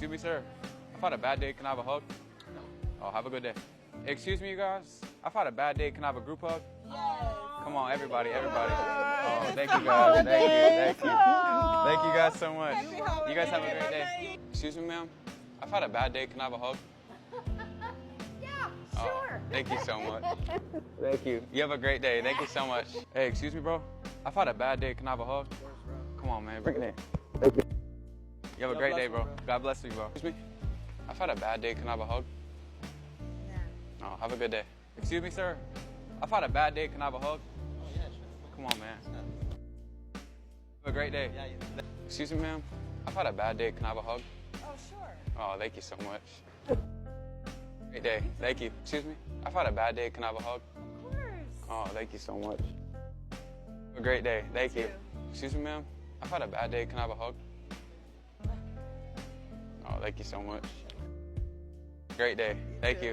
Excuse me, sir. I've had a bad day. Can I have a hug? No. Oh, have a good day. Excuse me, you guys. I've had a bad day. Can I have a group hug? Yes. Come on, everybody. Oh, thank you guys. Thank you. Thank you guys so much. You guys have a great day. Excuse me, ma'am. I've had a bad day. Can I have a hug? Yeah, Oh, sure. thank you so much. Thank you. You have a great day. Thank you so much. Hey, excuse me, bro. I've had a bad day. Can I have a hug? Come on, man. Bring it in. Thank you. You have a great day, bro. God bless you, bro. Excuse me. I've had a bad day. Can I have a hug? Yeah. Oh, have a good day. Excuse me, sir. I've had a bad day. Can I have a hug? Oh, yeah, sure. Come on, man. Have a great day. Yeah, you. Excuse me, ma'am. I've had a bad day. Can I have a hug? Oh, sure. Oh, thank you so much. Great day. Thank you. Excuse me. I've had a bad day. Can I have a hug? Of course. Oh, thank you so much. Have a great day. Thank you. Excuse me, ma'am. I've had a bad day. Can I have a hug? Oh, thank you so much. Great day. Thank you.